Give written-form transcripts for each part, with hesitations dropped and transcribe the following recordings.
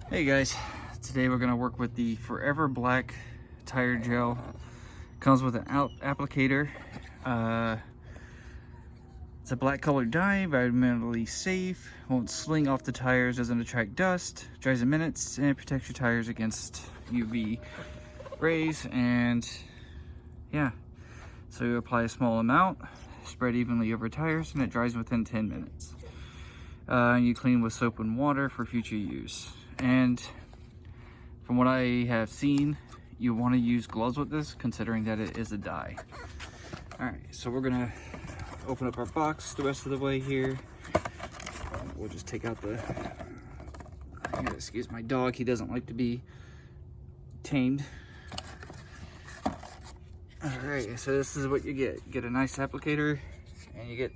Hey guys, today we're going to work with the Forever Black tire gel. Comes with an applicator. It's a black colored dye, environmentally safe, won't sling off the tires, doesn't attract dust, dries in minutes, and protects your tires against UV rays. And yeah, so you apply a small amount, spread evenly over tires, and it dries within 10 minutes. You clean with soap and water for future use. And from what I have seen, you want to use gloves with this, considering that it is a dye. All right, so we're gonna open up our box the rest of the way here. We'll just take out the, excuse my dog, he doesn't like to be tamed. All right, so this is what you get. You get a nice applicator and you get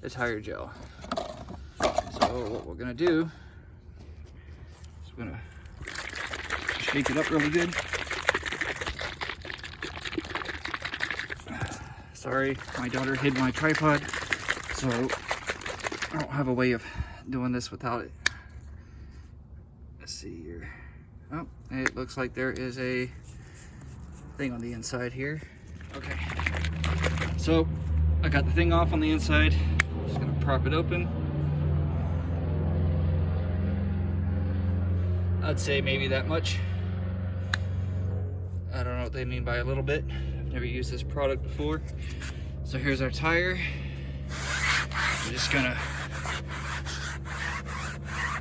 the tire gel. So what we're gonna do, gonna shake it up really good. Sorry, my daughter hid my tripod, so I don't have a way of doing this without it. Let's see here. Oh, it looks like there is a thing on the inside here. Okay, so I got the thing off on the inside. Just gonna prop it open. I'd say maybe that much. I don't know what they mean by a little bit. I've never used this product before. So here's our tire. I'm just gonna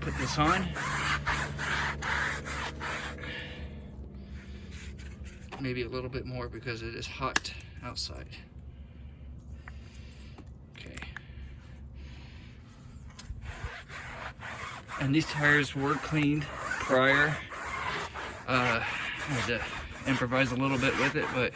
put this on. Maybe a little bit more because it is hot outside. Okay. And these tires were cleaned prior. I had to improvise a little bit with it, but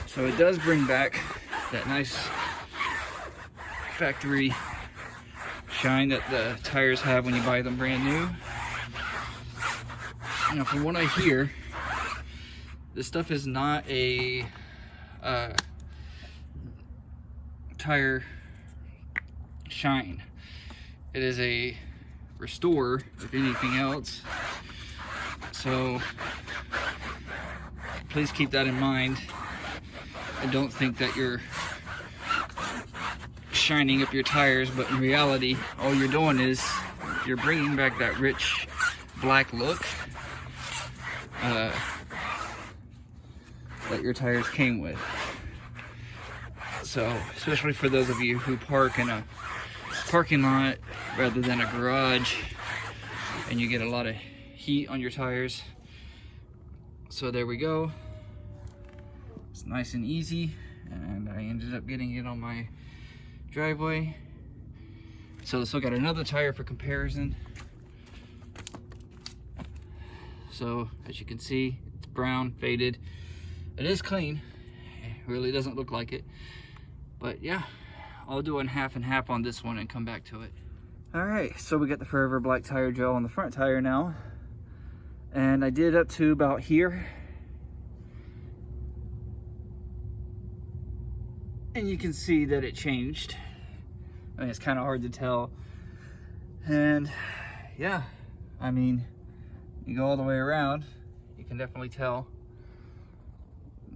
so it does bring back that nice factory shine that the tires have when you buy them brand new. Now, from what I hear, this stuff is not a tire shine. It is a restore, if anything else. So please keep that in mind. I don't think that you're shining up your tires, but in reality, all you're doing is you're bringing back that rich black look that your tires came with. So, especially for those of you who park in a parking lot rather than a garage, and you get a lot of heat on your tires. So there we go. It's nice and easy, and I ended up getting it on my driveway. So let's look at another tire for comparison. So as you can see, it's brown, faded. It is clean. It really doesn't look like it. But yeah, I'll do a half and half on this one and come back to it. All right, so we got the Forever Black tire gel on the front tire now. And I did up to about here. And you can see that it changed. I mean, it's kind of hard to tell. And yeah, I mean, you go all the way around, you can definitely tell.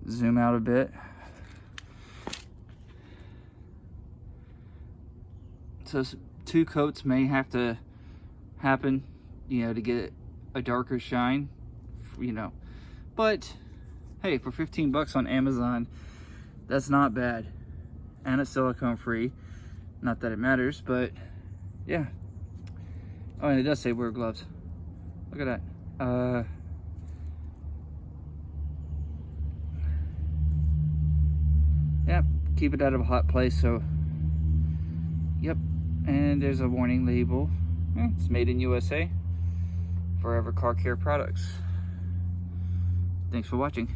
Zoom out a bit. So 2 coats may have to happen, you know, to get a darker shine, you know. But hey, for 15 bucks on Amazon, that's not bad. And it's silicone free. Not that it matters, but yeah. Oh, and it does say wear gloves. Look at that. Yep, keep it out of a hot place. So yep, and there's a warning label. It's made in USA. Forever Car Care products. Thanks for watching.